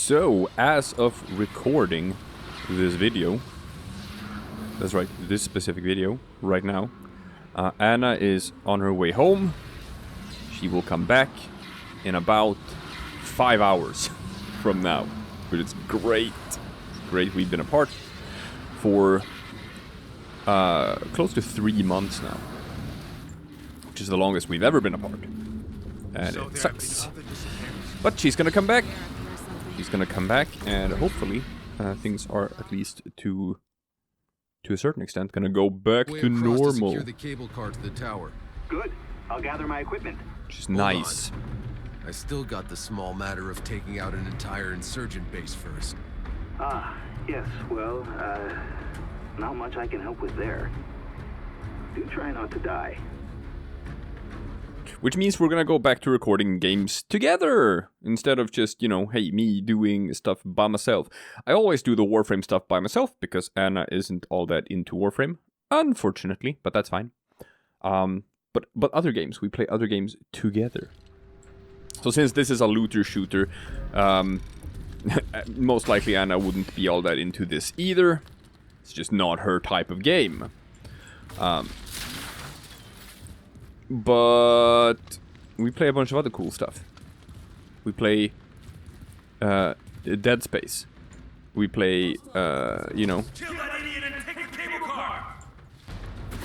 So, as of recording this video, that's right, this specific video, right now, Anna is on her way home. She will come back in about 5 hours from now. But it's great. It's great. We've been apart for close to 3 months now. Which is the longest we've ever been apart. And it sucks. But she's gonna come back. She's gonna come back, and hopefully things are at least to a certain extent gonna go back to normal. Secure the cable car to the tower. Good. I'll gather my equipment. Which is nice. I still got the small matter of taking out an entire insurgent base first. Ah, yes. Well, not much I can help with there. Do try not to die. Which means we're gonna go back to recording games together, instead of just, you know, hey, me doing stuff by myself. I always do the Warframe stuff by myself, because Anna isn't all that into Warframe, unfortunately, but that's fine. But other games, we play other games together. So since this is a looter-shooter, most likely Anna wouldn't be all that into this either. It's just not her type of game. But we play a bunch of other cool stuff. We play Dead Space. We play, you know. Kill that idiot and take the cable car!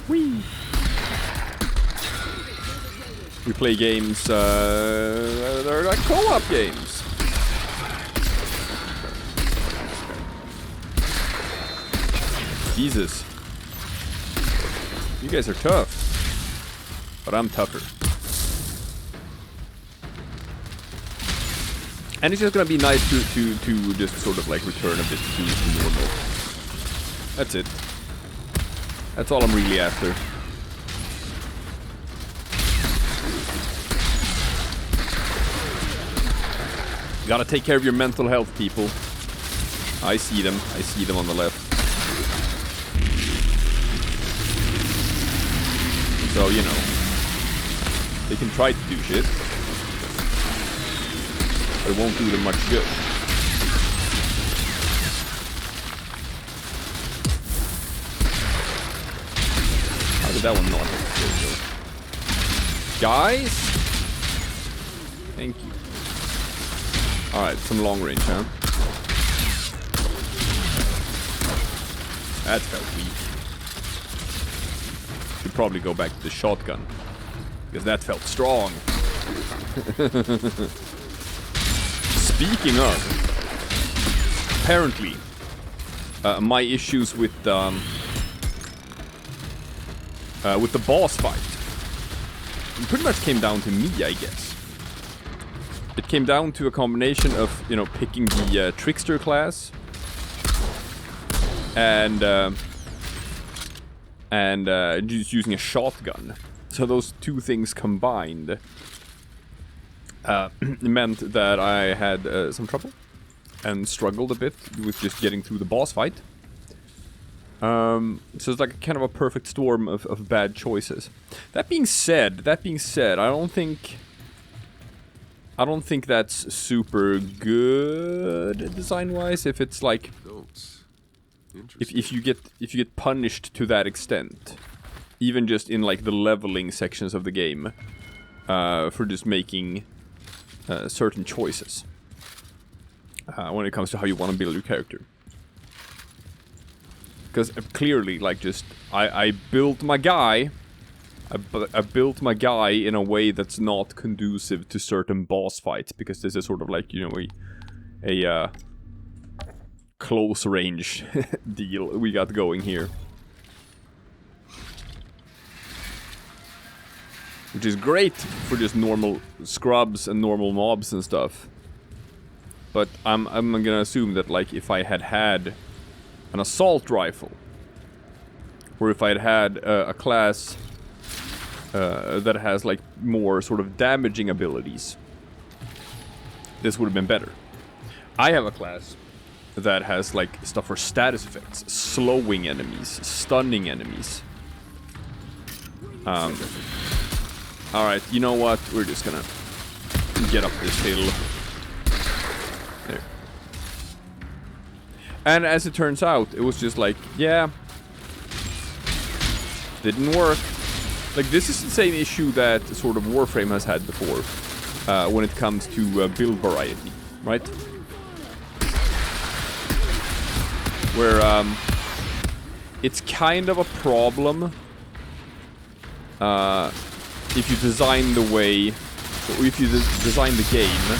Whee! We play games that are like co-op games. Jesus. You guys are tough. But I'm tougher. And it's just gonna be nice to just sort of like return a bit to normal. That's it. That's all I'm really after. You gotta take care of your mental health, people. I see them. I see them on the left. So, you know. They can try to do shit, but it won't do them much good. How did that one not hit? Guys? Thank you. Alright, some long range, huh? That felt weak. Should probably go back to the shotgun. Because that felt strong. Speaking of, apparently, my issues with the boss fight pretty much came down to me, I guess. It came down to a combination of, you know, picking the Trickster class and just using a shotgun. So those two things combined meant that I had some trouble and struggled a bit with just getting through the boss fight. So it's like kind of a perfect storm of bad choices. That being said, I don't think that's super good design-wise. If it's like, if you get punished to that extent. Even just in like the leveling sections of the game, for just making certain choices when it comes to how you want to build your character. Because clearly, like, just I built my guy. I built my guy in a way that's not conducive to certain boss fights, because this is sort of like, you know, a close range deal we got going here. Which is great for just normal scrubs and normal mobs and stuff. But I'm gonna assume that, like, if I had had an assault rifle, or if I had had a class that has, like, more sort of damaging abilities, this would have been better. I have a class that has, like, stuff for status effects, slowing enemies, stunning enemies. Alright, you know what? We're just gonna get up this hill. There. And as it turns out, it was just like, yeah, didn't work. Like, this is the same issue that sort of Warframe has had before, when it comes to build variety, right? Where, it's kind of a problem if you design the way, or if you design the game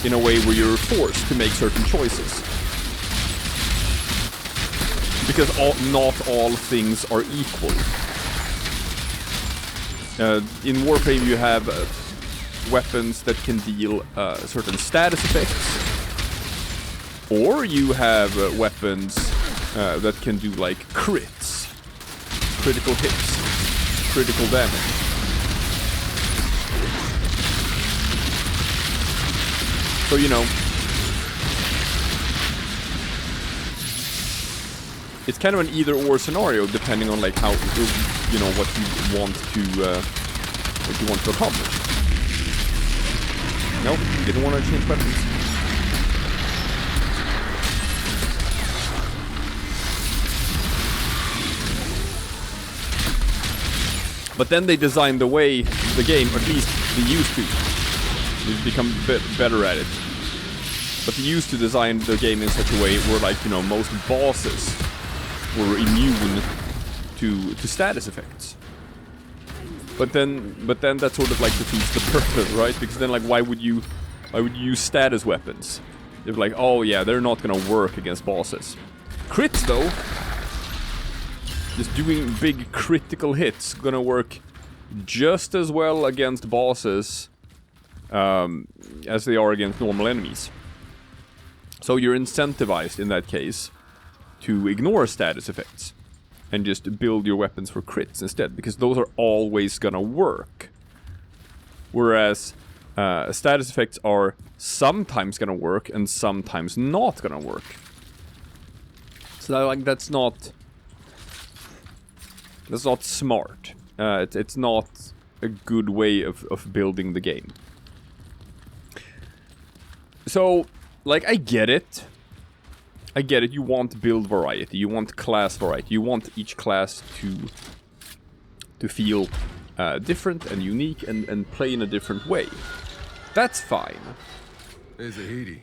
in a way where you're forced to make certain choices. Because not all things are equal. In Warframe you have weapons that can deal certain status effects. Or you have weapons that can do like crits. Critical hits. Critical damage. So, you know, it's kind of an either-or scenario depending on like how, you know, what you want to accomplish. Nope, didn't want to change weapons. But then they designed the way the game, or at least they used to. They've become a bit better at it. But they used to design the game in such a way where, like, you know, most bosses were immune to status effects. But then that sort of like defeats the purpose, right? Because then, like, why would you use status weapons? They're like, oh yeah, they're not gonna work against bosses. Crits though, just doing big critical hits, gonna work just as well against bosses as they are against normal enemies. So you're incentivized in that case to ignore status effects and just build your weapons for crits instead, because those are always gonna work. Whereas status effects are sometimes gonna work and sometimes not gonna work. So like that's not smart. It's not a good way of building the game. So, like, I get it. You want build variety. You want class variety. You want each class to feel different and unique and play in a different way. That's fine. Hey, Zahidi.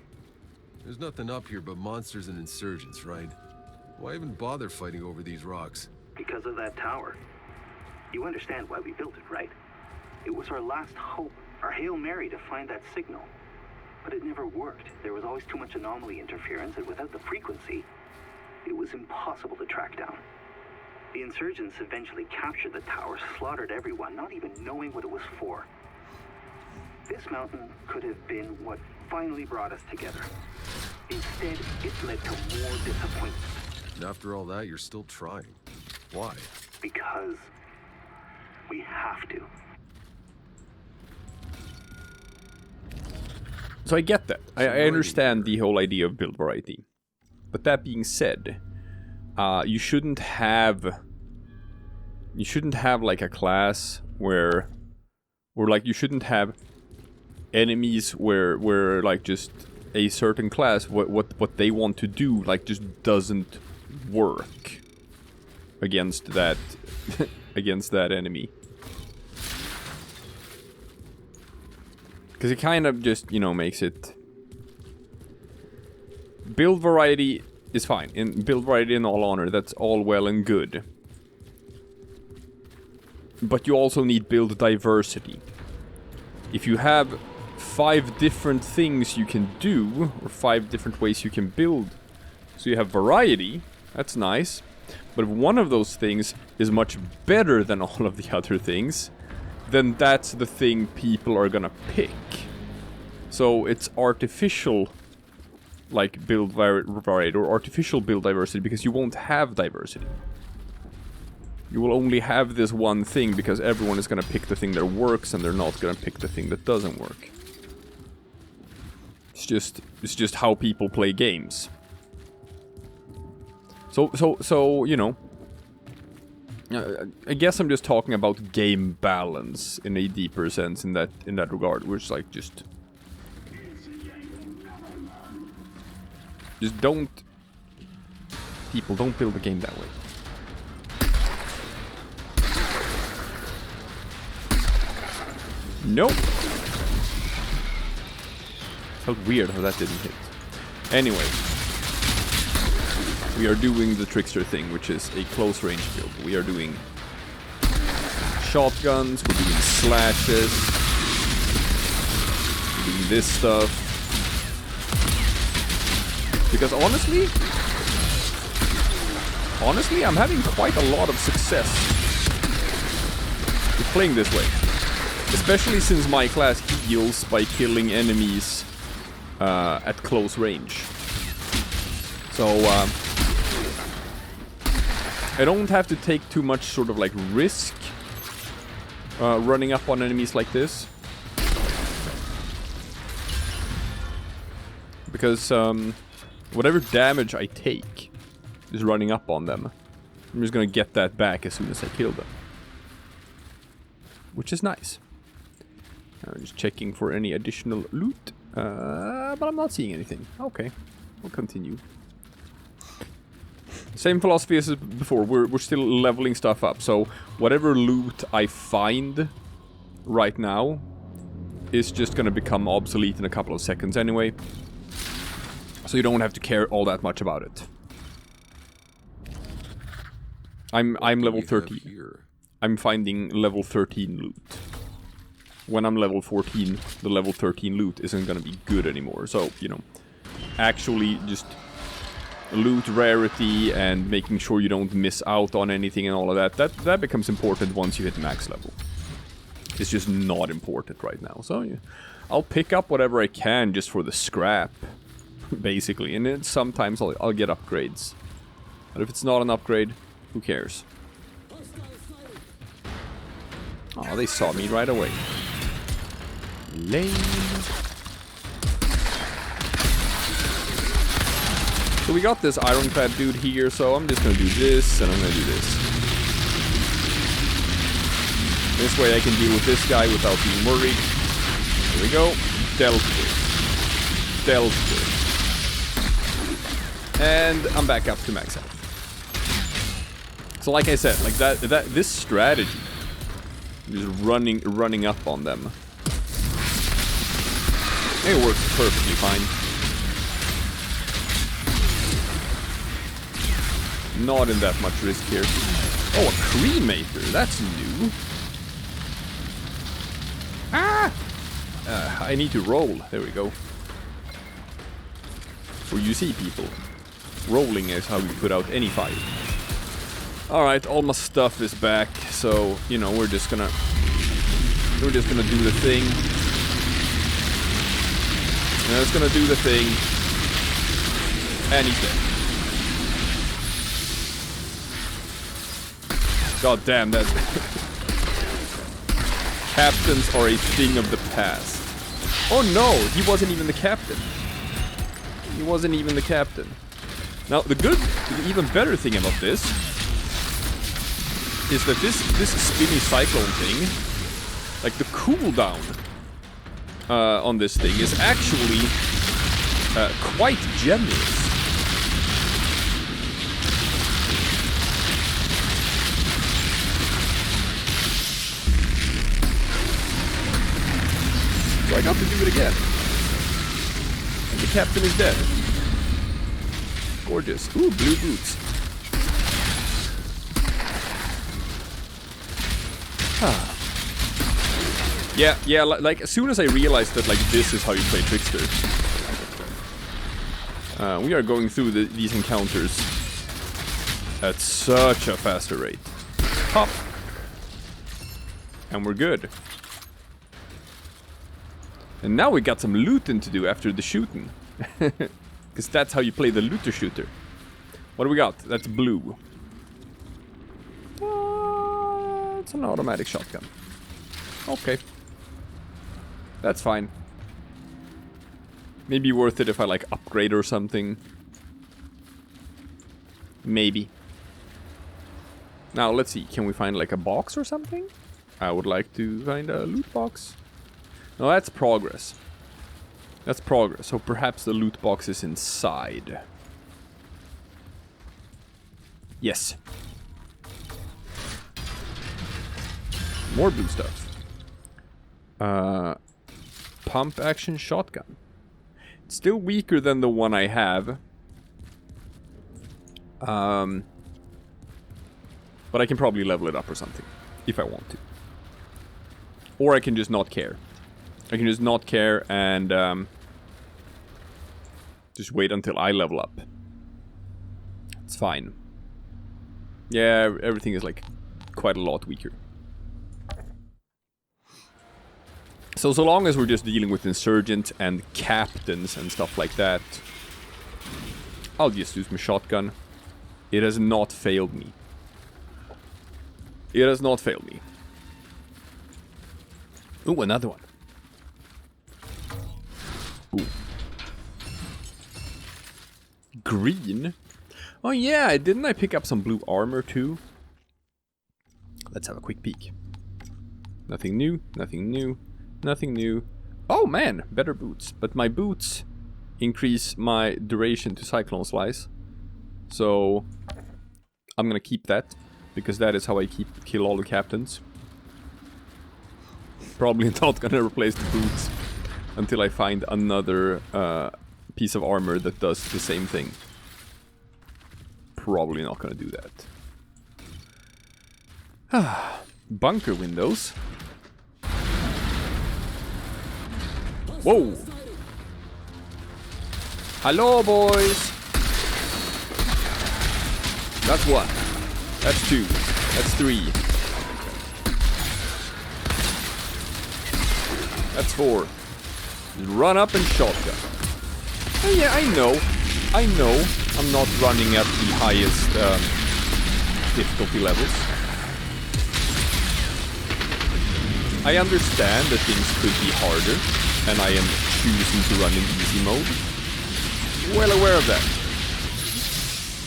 There's nothing up here but monsters and insurgents, right? Why even bother fighting over these rocks? Because of that tower. You understand why we built it, right? It was our last hope, our Hail Mary to find that signal. But it never worked. There was always too much anomaly interference, and without the frequency, it was impossible to track down. The insurgents eventually captured the tower, slaughtered everyone, not even knowing what it was for. This mountain could have been what finally brought us together. Instead, it's led to more disappointment. And after all that, you're still trying. Why? Because we have to. So I get that. I understand the whole idea of build variety. But that being said, you shouldn't have like a class where like you shouldn't have enemies where like just a certain class what they want to do like just doesn't work against that against that enemy. Because it kind of just, you know, makes it... Build variety is fine. Build variety in all honor, that's all well and good. But you also need build diversity. If you have 5 different things you can do, or 5 different ways you can build, so you have variety, that's nice. But if one of those things is much better than all of the other things, then that's the thing people are gonna pick. So it's artificial, like, build variety, or artificial build diversity, because you won't have diversity. You will only have this one thing, because everyone is gonna pick the thing that works, and they're not gonna pick the thing that doesn't work. It's just how people play games. So you know, I guess I'm just talking about game balance in a deeper sense in that regard, which like just Just don't... People, don't build the game that way. Nope. Felt weird how that didn't hit. Anyway. We are doing the Trickster thing, which is a close range build. We are doing shotguns, we're doing slashes, we're doing this stuff. Because honestly, I'm having quite a lot of success with playing this way. Especially since my class heals by killing enemies at close range. So, I don't have to take too much sort of like risk running up on enemies like this. Because whatever damage I take is running up on them. I'm just gonna get that back as soon as I kill them. Which is nice. I'm just checking for any additional loot. But I'm not seeing anything. Okay, we'll continue. Same philosophy as before. We're still leveling stuff up. So whatever loot I find right now is just gonna become obsolete in a couple of seconds anyway. So you don't have to care all that much about it. I'm level 13. I'm finding level 13 loot. When I'm level 14, the level 13 loot isn't gonna be good anymore. So, you know, actually just loot rarity and making sure you don't miss out on anything and all of that, that becomes important once you hit max level. It's just not important right now. So, yeah, I'll pick up whatever I can just for the scrap, basically. And then sometimes I'll get upgrades. But if it's not an upgrade, who cares? Oh, they saw me right away. Lame. So we got this ironclad dude here, so I'm just gonna do this, and I'm gonna do this. This way I can deal with this guy without being worried. There we go. Dealt with. Dealt with. And I'm back up to max health. So like I said, like this strategy, just running up on them, it works perfectly fine. Not in that much risk here. Oh, a cremator, that's new. Ah! I need to roll. There we go. For you see, people, rolling is how you put out any fight. Alright, all my stuff is back, so, you know, we're just gonna do the thing. And it's gonna do the thing. And he's dead. God damn, that... Captains are a thing of the past. Oh no, he wasn't even the captain. He wasn't even the captain. Now, the even better thing about this is that this spinny cyclone thing, like the cooldown on this thing is actually quite generous. So I got to do it again. And the captain is dead. Gorgeous. Ooh, blue boots. Yeah, like as soon as I realized that like this is how you play Trickster, we are going through these encounters at such a faster rate. Pop! And we're good. And now we got some looting to do after the shooting. Because that's how you play the looter shooter. What do we got? That's blue. It's an automatic shotgun. Okay. That's fine. Maybe worth it if I like upgrade or something. Maybe. Now let's see, can we find like a box or something? I would like to find a loot box. No, that's progress. That's progress, so perhaps the loot box is inside. Yes. More blue stuff. Pump action shotgun. It's still weaker than the one I have. But I can probably level it up or something. If I want to. Or I can just not care. I can just not care and just wait until I level up. It's fine. Yeah, everything is like quite a lot weaker. So long as we're just dealing with insurgents and captains and stuff like that, I'll just use my shotgun. It has not failed me. It has not failed me. Ooh, another one. Ooh. Green? Oh yeah, didn't I pick up some blue armor too? Let's have a quick peek. Nothing new, nothing new, nothing new. Oh man, better boots. But my boots increase my duration to cyclone slice. So I'm gonna keep that, because that is how I kill all the captains. Probably not gonna replace the boots until I find another piece of armor that does the same thing. Probably not gonna do that. Bunker windows. Whoa! Hello, boys! That's one. That's two. That's three. That's four. Just run up and shotgun. Oh yeah, I know. I'm not running at the highest difficulty levels. I understand that things could be harder, and I am choosing to run in easy mode. Well aware of that.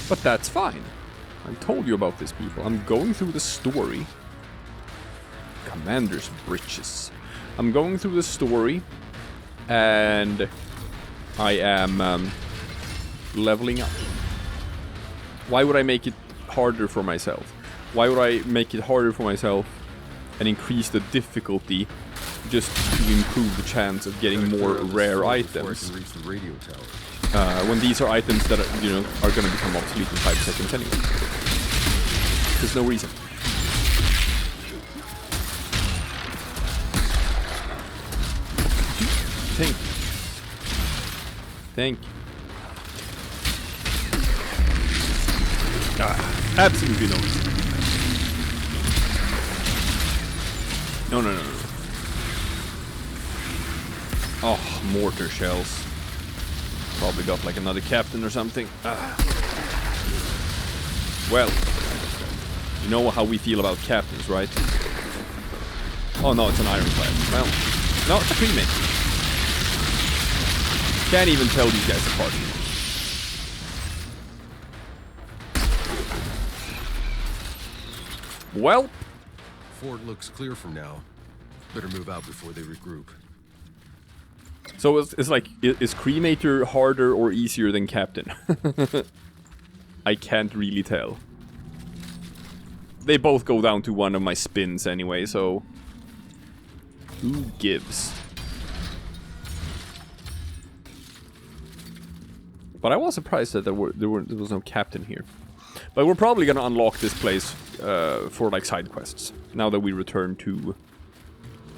But that's fine. I told you about this, people. I'm going through the story. Commander's Britches. I'm going through the story, and I am leveling up. Why would I make it harder for myself? Why would I make it harder for myself and increase the difficulty just to improve the chance of getting more rare items? When these are items that are, you know, are going to become obsolete in 5 seconds anyway. There's no reason. Thank you. Absolutely no reason. No. Oh, mortar shells. Probably got like another captain or something. Well, you know how we feel about captains, right? Oh no, it's an ironclad. Well, no, it's a cremate. Can't even tell these guys apart. Well, Fort looks clear from now. Better move out before they regroup. So it's like, is Cremator harder or easier than Captain? I can't really tell. They both go down to one of my spins anyway, so... who gives? But I was surprised that there was no Captain here. But we're probably gonna unlock this place for like side quests now that we return to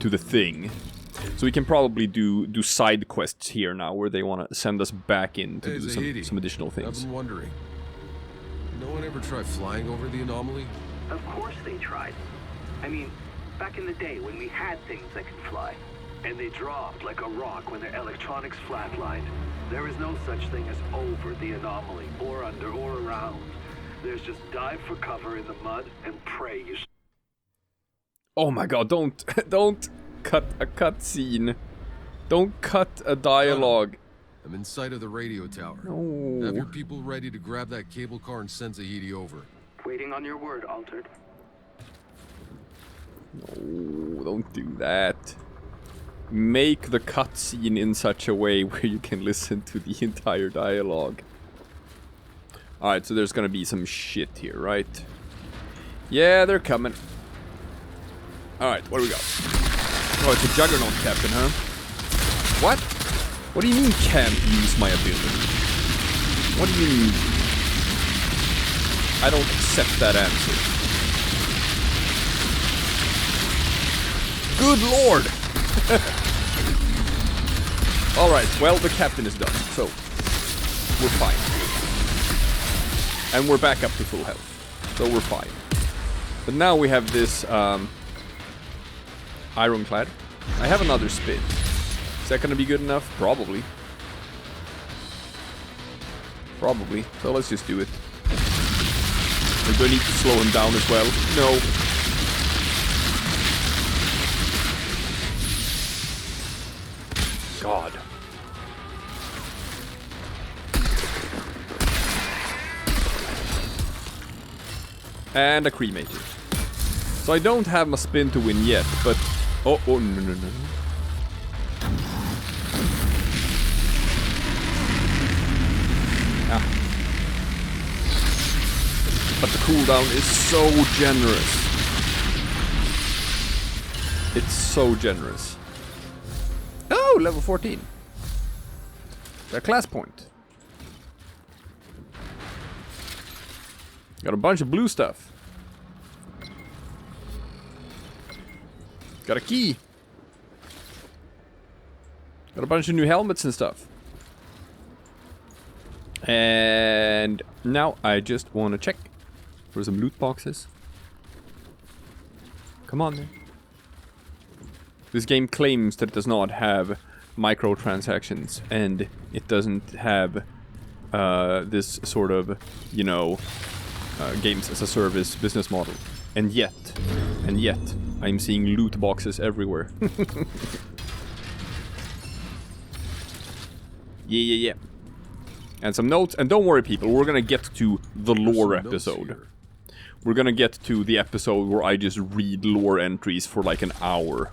the thing. So we can probably do side quests here now, where they want to send us back in to do some additional things. I've been wondering. No one ever tried flying over the anomaly? Of course they tried. I mean, back in the day when we had things that could fly. And they dropped like a rock when their electronics flatlined. There is no such thing as over the anomaly, or under, or around. There's just dive for cover in the mud and pray you... Oh my god, don't cut a cutscene. Don't cut a dialogue. I'm in sight of the radio tower. No. Have your people ready to grab that cable car and send Zahidi over. Waiting on your word, Altered. No, don't do that. Make the cutscene in such a way where you can listen to the entire dialogue. Alright, so there's gonna be some shit here, right? Yeah, they're coming. Alright, what do we got? Oh, it's a Juggernaut Captain, huh? What? What do you mean can't use my ability? What do you mean? I don't accept that answer. Good lord! Alright, well, the captain is done, so we're fine. And we're back up to full health, so we're fine. But now we have this ironclad. I have another spin. Is that gonna be good enough? Probably. Probably. So let's just do it. Or do I need to slow him down as well? No. God. And a cremator. So I don't have my spin to win yet, but... Oh, no. Ah. But the cooldown is so generous. It's so generous. Oh, level 14. A class point. Got a bunch of blue stuff. Got a key. Got a bunch of new helmets and stuff. And now I just want to check for some loot boxes. Come on, man. This game claims that it does not have microtransactions, and it doesn't have this sort of, you know, games as a service business model. And yet, I'm seeing loot boxes everywhere. Yeah. And some notes, and don't worry people, we're gonna get to the lore episode. We're gonna get to the episode where I just read lore entries for like an hour.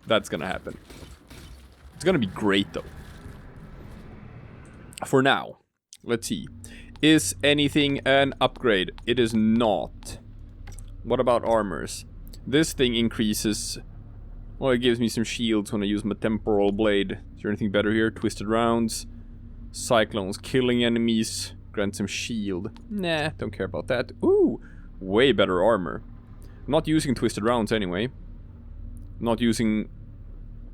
That's gonna happen. It's gonna be great though. For now, let's see. Is anything an upgrade? It is not. What about armors? This thing increases... Well, it gives me some shields when I use my temporal blade. Is there anything better here? Twisted rounds. Cyclones killing enemies. Grant some shield. Nah, don't care about that. Ooh, way better armor. I'm not using twisted rounds anyway. I'm not using...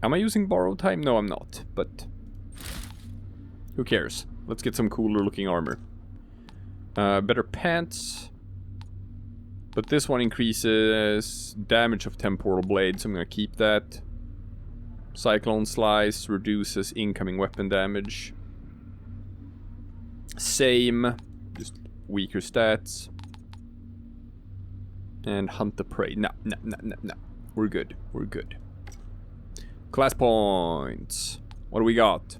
Am I using borrowed time? No, I'm not. But... who cares? Let's get some cooler looking armor. Better pants. But this one increases damage of temporal blade, so I'm gonna keep that. Cyclone slice reduces incoming weapon damage. Same, just weaker stats. And hunt the prey. No. We're good. Class points. What do we got?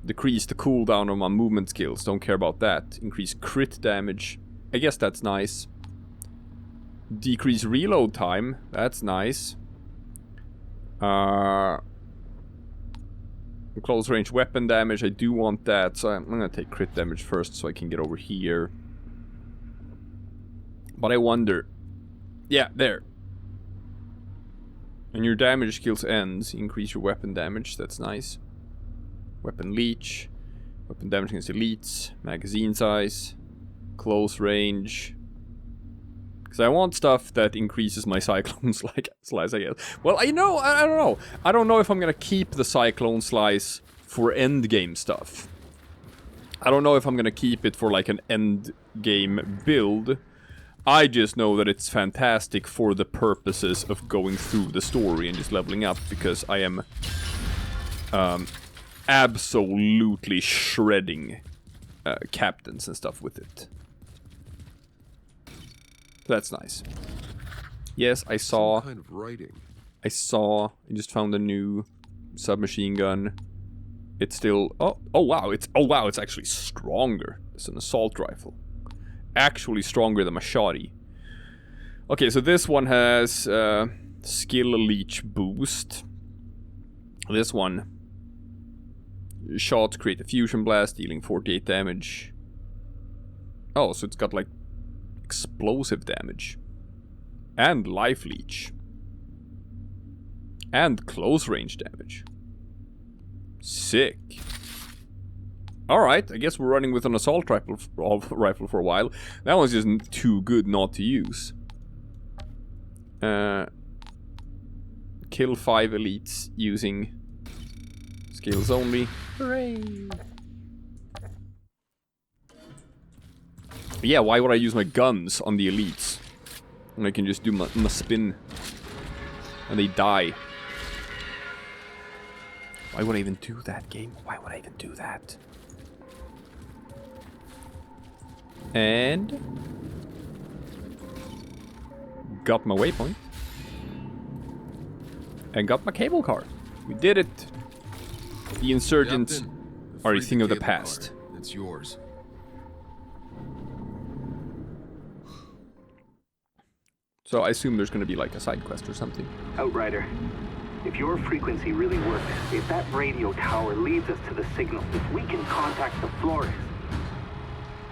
Decrease the cooldown of my movement skills. Don't care about that. Increase crit damage. I guess that's nice. Decrease reload time. That's nice. Close range weapon damage. I do want that. So I'm gonna take crit damage first so I can get over here. But I wonder. Yeah, there. And your damage skills ends. Increase your weapon damage. That's nice. Weapon leech. Weapon damage against elites. Magazine size. Close range. Because I want stuff that increases my cyclone slice, I guess. Well, I don't know. I don't know if I'm gonna keep the cyclone slice for endgame stuff. I don't know if I'm gonna keep it for like an endgame build. I just know that it's fantastic for the purposes of going through the story and just leveling up, because I am absolutely shredding captains and stuff with it. That's nice. Yes, I saw. Some kind of writing. I just found a new submachine gun. It's still. Oh wow! It's actually stronger. It's an assault rifle. Actually stronger than my shotty. Okay, so this one has skill leech boost. This one. Shots create a fusion blast, dealing 48 damage. Oh, so it's got like explosive damage. And life leech. And close range damage. Sick. Alright, I guess we're running with an assault rifle for a while. That one's just too good not to use. Kill 5 elites using skills only. Hooray! But yeah, why would I use my guns on the elites? And I can just do my spin. And they die. Why would I even do that, game? Why would I even do that? And... got my waypoint. And got my cable car. We did it! The insurgents are a thing of the past. It's yours. So I assume there's gonna be like a side quest or something. Outrider, if your frequency really works, if that radio tower leads us to the signal, if we can contact the florist,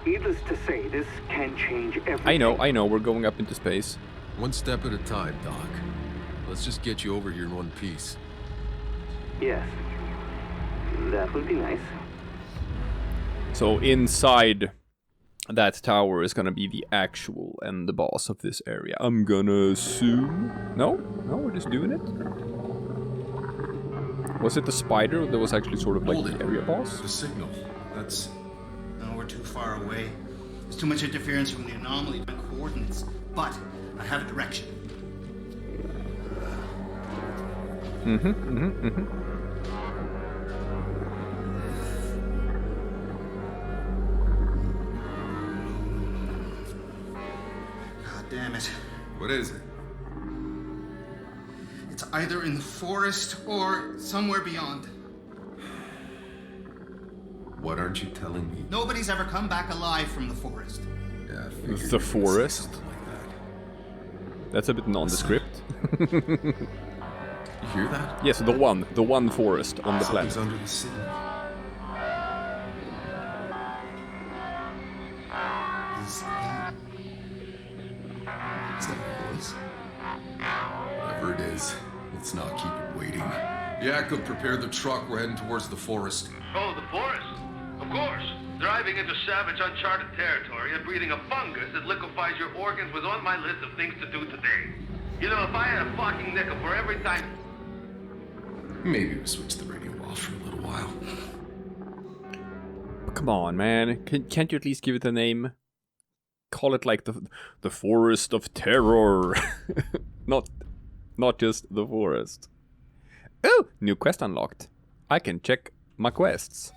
needless to say, this can change everything. I know, we're going up into space. One step at a time, Doc. Let's just get you over here in one piece. Yes, that would be nice. So inside that tower is gonna be the actual end boss of this area. I'm gonna assume... No, we're just doing it. Was it the spider that was actually sort of like the area boss? The signal. That's... No, we're too far away. There's too much interference from the anomaly and coordinates. But I have a direction. God damn it. What is it? It's either in the forest or somewhere beyond. What aren't you telling me? Nobody's ever come back alive from the forest. Yeah, I figured you were The gonna say forest? something like that. That's a bit nondescript. You hear that? Yes, the one forest on the Something's planet. under the signal. Is that a voice? Whatever it is, let's not keep it waiting. Jakob, prepare the truck. We're heading towards the forest. Oh, the forest? Of course. Driving into savage, uncharted territory and breathing a fungus that liquefies your organs was on my list of things to do today. You know, if I had a fucking nickel for every time... Maybe we'll switch the radio off for a little while. Come on, man. Can't you at least give it a name? Call it like the Forest of Terror. not just the forest. Oh, new quest unlocked. I can check my quests.